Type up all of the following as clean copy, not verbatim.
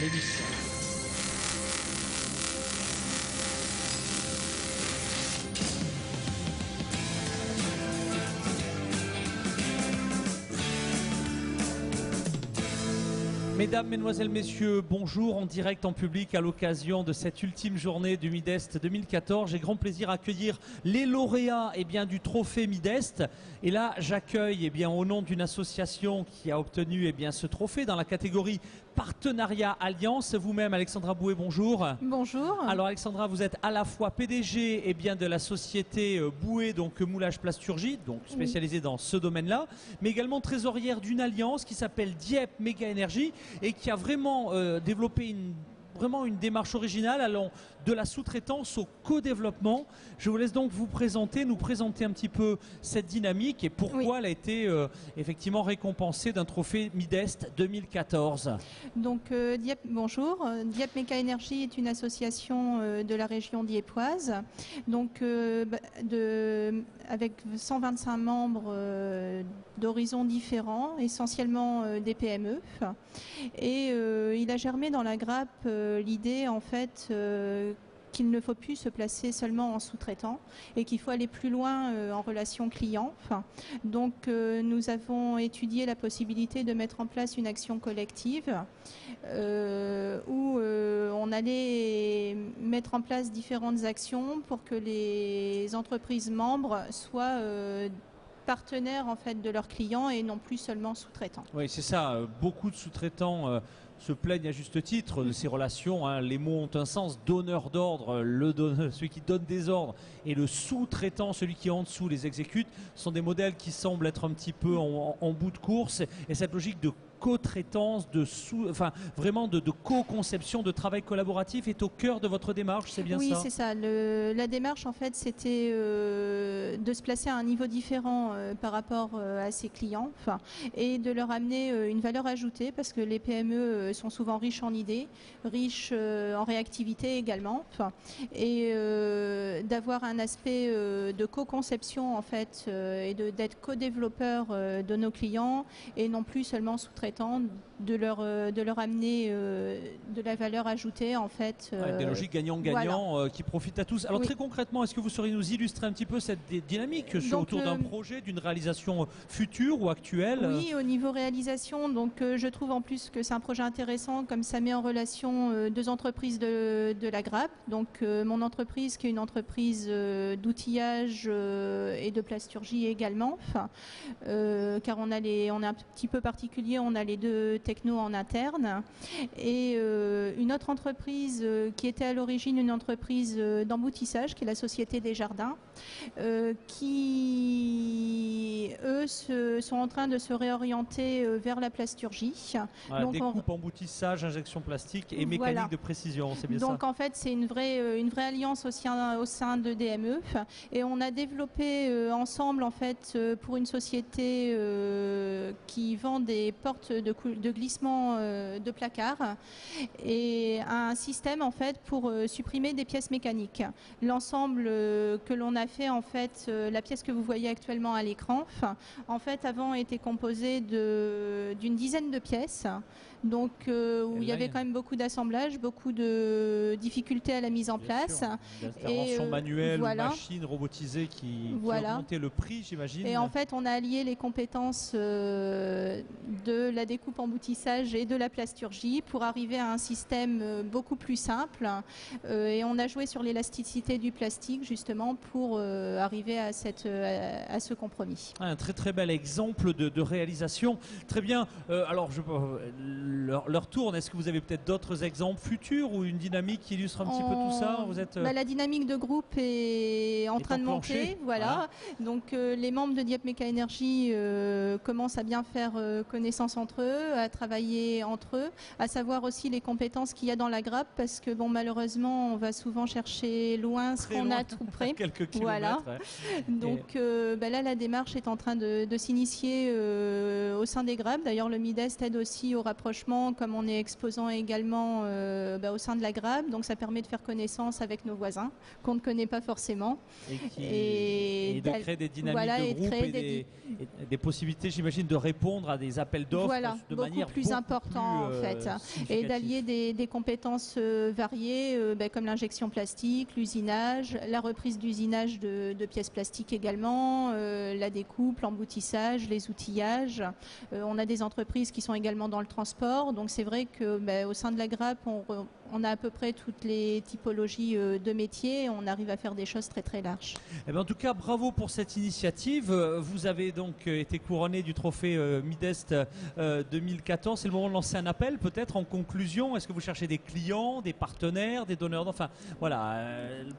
L'émission. Mesdames, Mesdemoiselles, Messieurs, bonjour en direct en public à l'occasion de cette ultime journée du Midest 2014. J'ai grand plaisir à accueillir les lauréats du trophée Midest. Et là, j'accueille au nom d'une association qui a obtenu ce trophée dans la catégorie Partenariat Alliance. Vous-même, Alexandra Bouet, bonjour. Bonjour. Alors Alexandra, vous êtes à la fois PDG de la société Bouet, donc moulage plasturgie, donc spécialisée dans ce domaine-là, mais également trésorière d'une alliance qui s'appelle Dieppe Méga Énergie et qui a vraiment développé une démarche originale allant de la sous-traitance au co-développement. Je vous laisse donc nous présenter un petit peu cette dynamique et pourquoi elle a été effectivement récompensée d'un trophée Midest 2014. Donc Dieppe, bonjour. Dieppe Méga Énergie est une association de la région dieppoise, donc avec 125 membres d'horizons différents, essentiellement des PME. Et il a germé dans la grappe l'idée en fait qu'il ne faut plus se placer seulement en sous-traitant et qu'il faut aller plus loin en relation client. Donc nous avons étudié la possibilité de mettre en place une action collective où on allait mettre en place différentes actions pour que les entreprises membres soient partenaires en fait de leurs clients et non plus seulement sous-traitants. Oui, c'est ça. Beaucoup de sous-traitants se plaignent à juste titre de ces relations. Les mots ont un sens. Donneur d'ordre, celui qui donne des ordres, et le sous-traitant, celui qui en dessous les exécute, sont des modèles qui semblent être un petit peu en bout de course. Et cette logique de co-traitance, vraiment de co-conception, de travail collaboratif est au cœur de votre démarche, c'est bien ça? Oui, c'est ça. La démarche, en fait, c'était de se placer à un niveau différent par rapport à ses clients et de leur amener une valeur ajoutée parce que les PME sont souvent riches en idées, riches en réactivité également et d'avoir un aspect de co-conception en fait et d'être co-développeur de nos clients et non plus seulement sous-traitant, de leur amener de la valeur ajoutée en fait. Des logiques gagnant-gagnant qui profitent à tous. Alors très concrètement, est-ce que vous sauriez nous illustrer un petit peu cette dynamique autour d'un projet, d'une réalisation future ou actuelle? Oui, au niveau réalisation, donc je trouve en plus que c'est un projet intéressant comme ça met en relation deux entreprises de la grappe. Donc mon entreprise qui est une entreprise d'outillage et de plasturgie également, car on est un petit peu particulier, on a les deux technos en interne et une autre entreprise qui était à l'origine une entreprise d'emboutissage qui est la Société des Jardins qui eux sont en train de se réorienter vers la plasturgie. Donc découpe, emboutissage, injection plastique et mécanique de précision, c'est bien ça? Donc en fait c'est une vraie alliance au sein de DME et on a développé ensemble en fait pour une société qui vend des portes de glissement de placard et un système en fait pour supprimer des pièces mécaniques. L'ensemble que l'on a fait en fait, la pièce que vous voyez actuellement à l'écran, en fait avant était composée d'une dizaine de pièces, donc où il y avait quand même beaucoup d'assemblage, beaucoup de difficultés à la mise en place. D'intervention manuelle ou machine robotisée qui augmentait le prix, j'imagine. Et en fait on a allié les compétences de la découpe emboutissage et de la plasturgie pour arriver à un système beaucoup plus simple et on a joué sur l'élasticité du plastique justement pour arriver à ce compromis. Un très très bel exemple de réalisation. Très bien. Alors leur tourne. Est-ce que vous avez peut-être d'autres exemples futurs ou une dynamique qui illustre un petit peu tout ça? Vous êtes la dynamique de groupe est en train de monter. Voilà. Donc les membres de Dieppe Méga Énergie commencent à bien faire connaissance entre eux, à travailler entre eux, à savoir aussi les compétences qu'il y a dans la grappe parce que malheureusement on va souvent chercher loin ce qu'on a tout près. Quelques kilomètres. Voilà. Donc là la démarche est en train de de s'initier au sein des GRAP. D'ailleurs, le MIDEST aide aussi au rapprochement, comme on est exposant également au sein de la GRAP. Donc ça permet de faire connaissance avec nos voisins, qu'on ne connaît pas forcément. Et de créer des dynamiques de groupe et des possibilités, j'imagine, de répondre à des appels d'offres de manière plus importante en fait. Et d'allier des compétences variées, comme l'injection plastique, l'usinage, la reprise d'usinage de pièces plastiques également, la découpe, l'emboutissage, les outillages. On a des entreprises qui sont également dans le transport, donc c'est vrai que au sein de la GRAP, on a à peu près toutes les typologies de métiers, on arrive à faire des choses très très larges. Eh bien, en tout cas, bravo pour cette initiative. Vous avez donc été couronné du trophée MIDEST 2014. C'est le moment de lancer un appel, peut-être en conclusion. Est-ce que vous cherchez des clients, des partenaires, des donneurs? Enfin, voilà,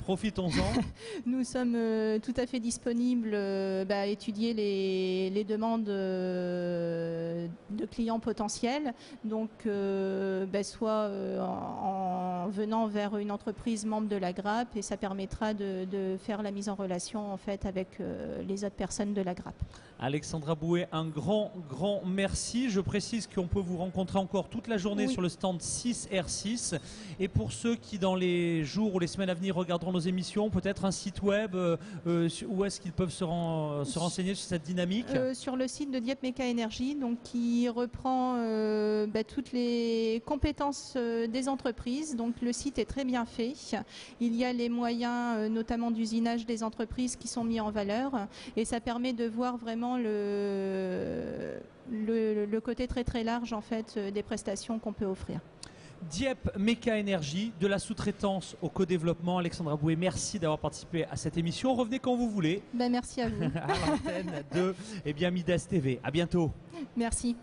profitons-en. Nous sommes tout à fait disponibles à étudier les demandes de clients potentiels. Donc, soit en venant vers une entreprise membre de la GRAP, et ça permettra de faire la mise en relation en fait avec les autres personnes de la GRAP. Alexandra Bouet, un grand merci. Je précise qu'on peut vous rencontrer encore toute la journée sur le stand 6R6. Et pour ceux qui, dans les jours ou les semaines à venir, regarderont nos émissions, peut-être un site web, où est-ce qu'ils peuvent se renseigner sur cette dynamique? Sur le site de Dieppe Méca Énergie, donc qui reprend toutes les compétences des entreprises. Donc le site est très bien fait. Il y a les moyens, notamment d'usinage des entreprises, qui sont mis en valeur, et ça permet de voir vraiment le côté très très large en fait des prestations qu'on peut offrir. Dieppe Méca Énergie, de la sous-traitance au co-développement. Alexandra Bouet, merci d'avoir participé à cette émission. Revenez quand vous voulez. Merci à vous. À l'antenne de MIDEST TV. À bientôt. Merci.